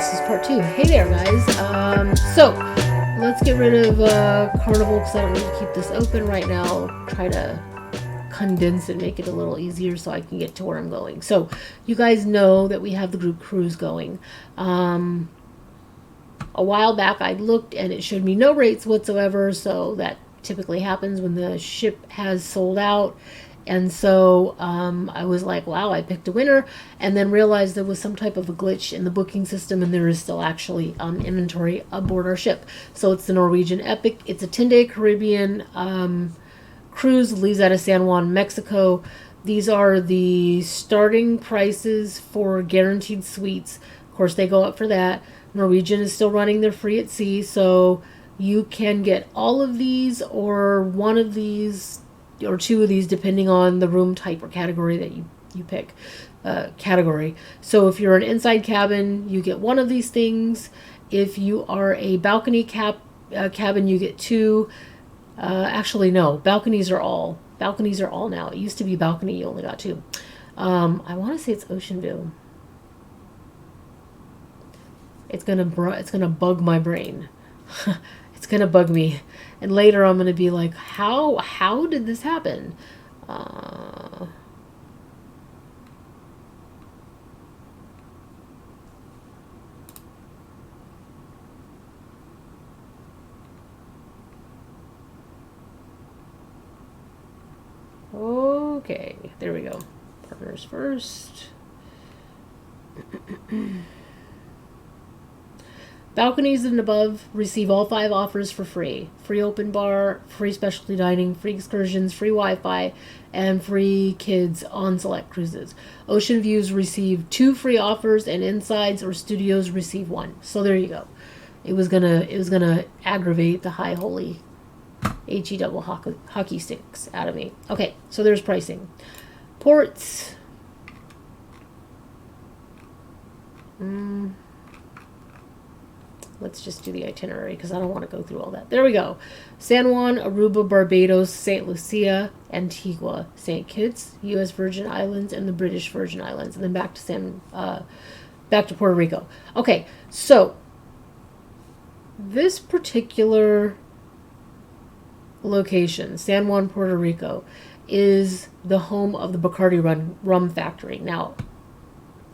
this is part 2. Hey there, guys. So let's get rid of Carnival because I don't need to keep this open right now. Try to condense and make it a little easier so I can get to where I'm going. So you guys know that we have the group cruise going. A while back I looked and it showed me no rates whatsoever, so that typically happens when the ship has sold out. And so I was like, wow, I picked a winner, and then realized there was some type of a glitch in the booking system, and there is still actually inventory aboard our ship. So it's the Norwegian Epic. It's a 10-day Caribbean cruise, leaves out of San Juan, Mexico. These are the starting prices for guaranteed suites. Of course, they go up for that. Norwegian is still running their free at sea, so you can get all of these or one of these or two of these depending on the room type or category that you pick. Category. So if you're an inside cabin, you get one of these things. If you are a balcony cabin, you get two. Actually, no. Balconies are all now. It used to be balcony, you only got two. I want to say it's Ocean View. It's gonna bug my brain. It's gonna bug me, and later I'm gonna be like, how did this happen? Okay, there we go. Partners first. Balconies and above receive all 5 offers for free. Free open bar, free specialty dining, free excursions, free Wi-Fi, and free kids on select cruises. Ocean Views receive 2 free offers, and insides or studios receive 1. So there you go. It was gonna aggravate the high holy HE double hockey sticks out of me. Okay, so there's pricing. Ports. Let's just do the itinerary because I don't want to go through all that. There we go. San Juan, Aruba, Barbados, St. Lucia, Antigua, St. Kitts, U.S. Virgin Islands, and the British Virgin Islands, and then back to Puerto Rico. Okay, so this particular location, San Juan, Puerto Rico, is the home of the Bacardi rum factory. Now,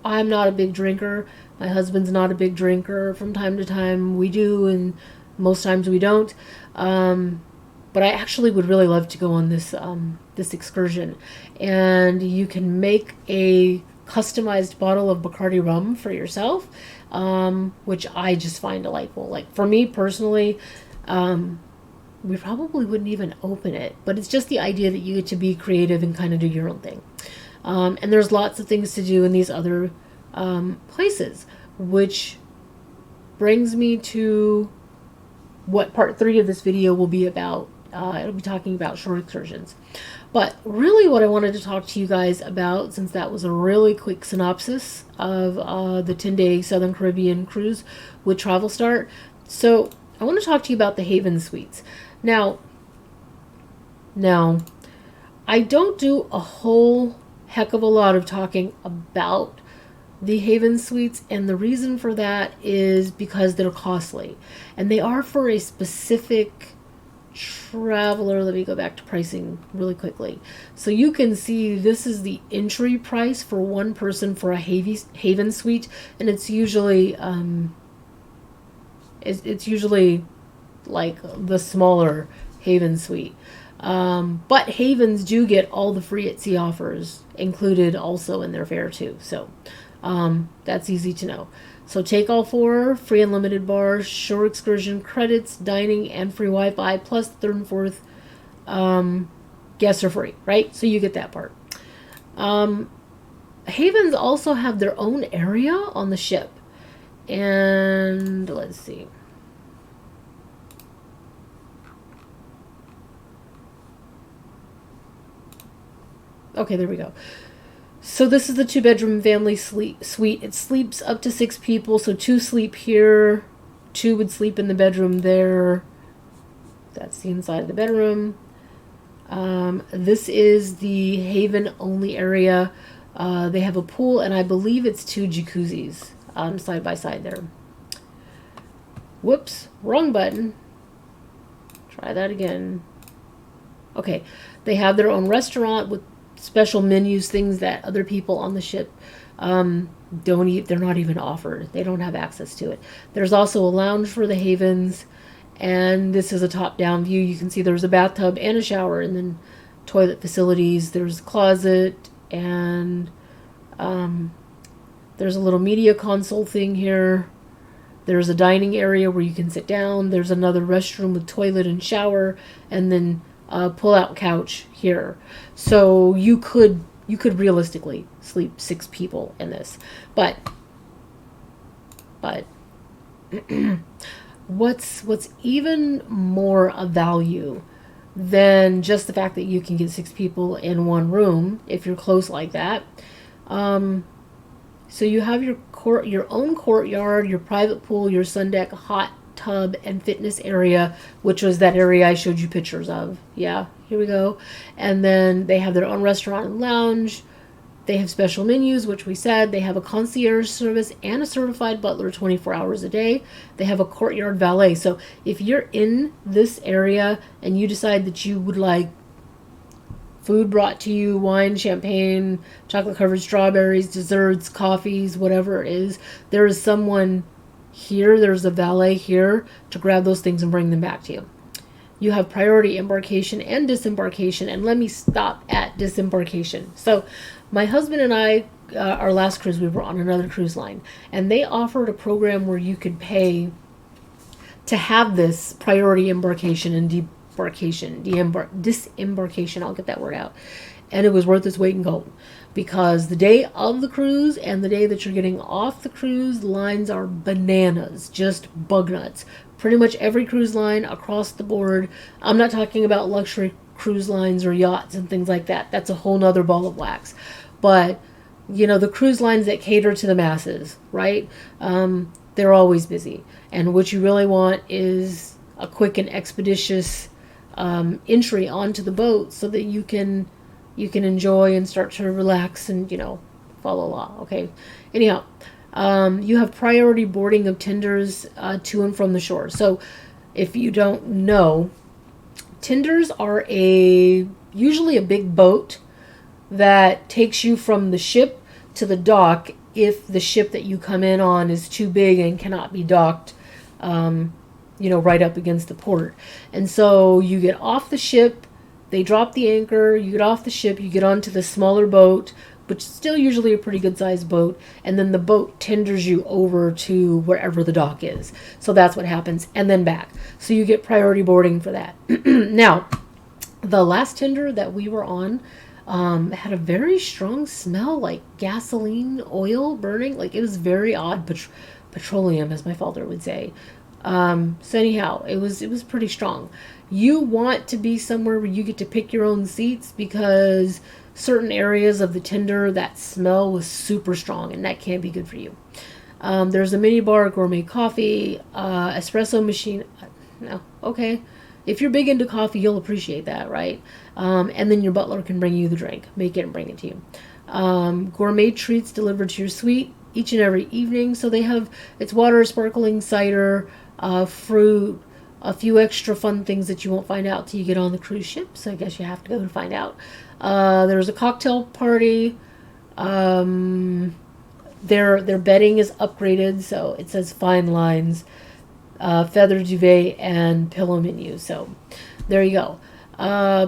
I'm not a big drinker. My husband's not a big drinker. From time to time we do, and most times we don't. But I actually would really love to go on this excursion. And you can make a customized bottle of Bacardi rum for yourself, which I just find delightful. Like, for me personally, we probably wouldn't even open it. But it's just the idea that you get to be creative and kind of do your own thing. And there's lots of things to do in these other places, which brings me to what part 3 of this video will be about. It'll be talking about shore excursions. But really what I wanted to talk to you guys about, since that was a really quick synopsis of the 10-day Southern Caribbean cruise with Travel Start. So I want to talk to you about the Haven Suites. Now, I don't do a whole heck of a lot of talking about the Haven Suites, and the reason for that is because they're costly, and they are for a specific traveler. Let me go back to pricing really quickly. So you can see this is the entry price for one person for a Haven Suite, and it's usually like the smaller Haven Suite. But Havens do get all the free at sea offers included also in their fare too. So that's easy to know. So take all 4, free unlimited bars, shore excursion credits, dining, and free Wi-Fi, plus the 3rd and 4th guests are free, right? So you get that part. Havens also have their own area on the ship. And let's see. Okay, there we go. So this is the 2-bedroom family suite. It sleeps up to 6 people, so 2 sleep here, 2 would sleep in the bedroom there. That's the inside of the bedroom. This is the Haven only area. They have a pool, and I believe it's 2 jacuzzis side by side there. Whoops, wrong button. Try that again. Okay, they have their own restaurant with special menus, things that other people on the ship don't eat. They're not even offered. They don't have access to it. There's also a lounge for the Havens, and this is a top-down view. You can see there's a bathtub and a shower, and then toilet facilities. There's a closet, and there's a little media console thing here. There's a dining area where you can sit down. There's another restroom with toilet and shower, and then a pull-out couch here. So you could realistically sleep 6 people in this. But what's even more of value than just the fact that you can get 6 people in one room if you're close like that. So you have your own courtyard, your private pool, your sun deck, hot tub, and fitness area, which was that area I showed you pictures of. Yeah, here we go. And then they have their own restaurant and lounge. They have special menus, which we said. They have a concierge service and a certified butler 24 hours a day. They have a courtyard valet. So if you're in this area and you decide that you would like food brought to you, wine, champagne, chocolate-covered strawberries, desserts, coffees, whatever it is, there is someone here, there's a valet here to grab those things and bring them back to you. You have priority embarkation and disembarkation, and let me stop at disembarkation. So my husband and I, our last cruise, we were on another cruise line, and they offered a program where you could pay to have this priority embarkation and disembarkation, I'll get that word out. And it was worth its weight in gold, because the day of the cruise and the day that you're getting off the cruise, lines are bananas, just bug nuts. Pretty much every cruise line across the board. I'm not talking about luxury cruise lines or yachts and things like that. That's a whole nother ball of wax. But, you know, the cruise lines that cater to the masses, right? They're always busy. And what you really want is a quick and expeditious entry onto the boat so that you can enjoy and start to relax and, you know, follow law. Okay. Anyhow, you have priority boarding of tenders to and from the shore. So if you don't know, tenders are usually a big boat that takes you from the ship to the dock if the ship that you come in on is too big and cannot be docked right up against the port. And so you get off the ship, they drop the anchor, you get off the ship, you get onto the smaller boat, which is still usually a pretty good sized boat, and then the boat tenders you over to wherever the dock is. So that's what happens, and then back. So you get priority boarding for that. Now, the last tender that we were on had a very strong smell, like gasoline, oil burning. Like, it was very odd, petroleum, as my father would say. So anyhow, it was pretty strong. You want to be somewhere where you get to pick your own seats, because certain areas of the tender, that smell was super strong, and that can't be good for you. There's a mini bar, gourmet coffee, espresso machine. No, okay. If you're big into coffee, you'll appreciate that, right? And then your butler can bring you the drink, make it and bring it to you. Gourmet treats delivered to your suite each and every evening. So they have, it's water, sparkling cider, fruit, a few extra fun things that you won't find out till you get on the cruise ship. So I guess you have to go and find out. There's a cocktail party. Their bedding is upgraded, so it says fine lines, feather duvet, and pillow menu. So there you go.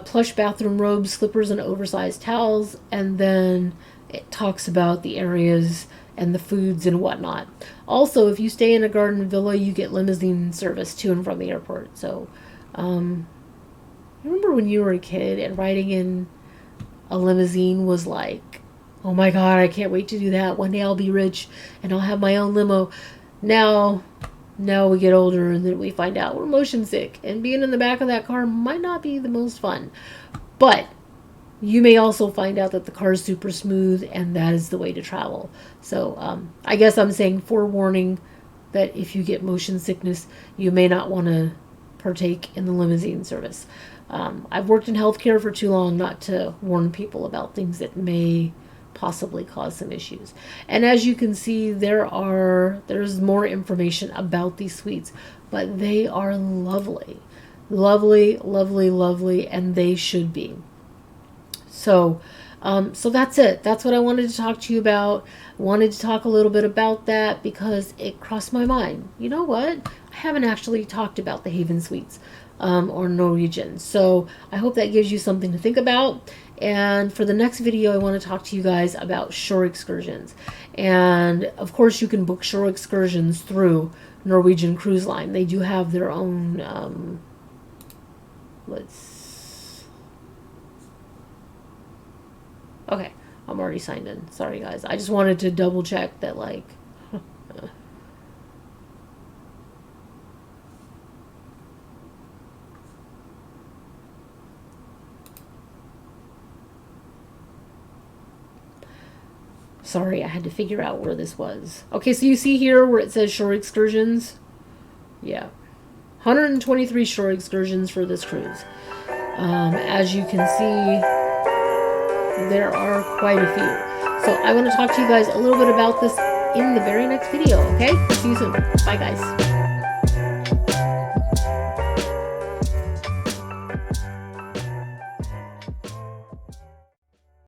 Plush bathroom robes, slippers, and oversized towels. And then it talks about the areas and the foods and whatnot. Also, if you stay in a garden villa, you get limousine service to and from the airport. So, remember when you were a kid and riding in a limousine was like, oh my God, I can't wait to do that. One day I'll be rich and I'll have my own limo. Now we get older and then we find out we're motion sick, and being in the back of that car might not be the most fun. But you may also find out that the car is super smooth, and that is the way to travel. So I guess I'm saying forewarning that if you get motion sickness, you may not want to partake in the limousine service. I've worked in healthcare for too long not to warn people about things that may possibly cause some issues. And as you can see, there's more information about these suites, but they are lovely. Lovely, lovely, lovely, and they should be. So so that's it. That's what I wanted to talk to you about. Wanted to talk a little bit about that because it crossed my mind. You know what? I haven't actually talked about the Haven Suites or Norwegian. So I hope that gives you something to think about. And for the next video, I want to talk to you guys about shore excursions. And of course, you can book shore excursions through Norwegian Cruise Line. They do have their own, okay, I'm already signed in. Sorry, guys. I just wanted to double check that, like, sorry, I had to figure out where this was. Okay, so you see here where it says shore excursions? Yeah. 123 shore excursions for this cruise. As you can see, there are quite a few. So I want to talk to you guys a little bit about this in the very next video, okay? See you soon. Bye, guys.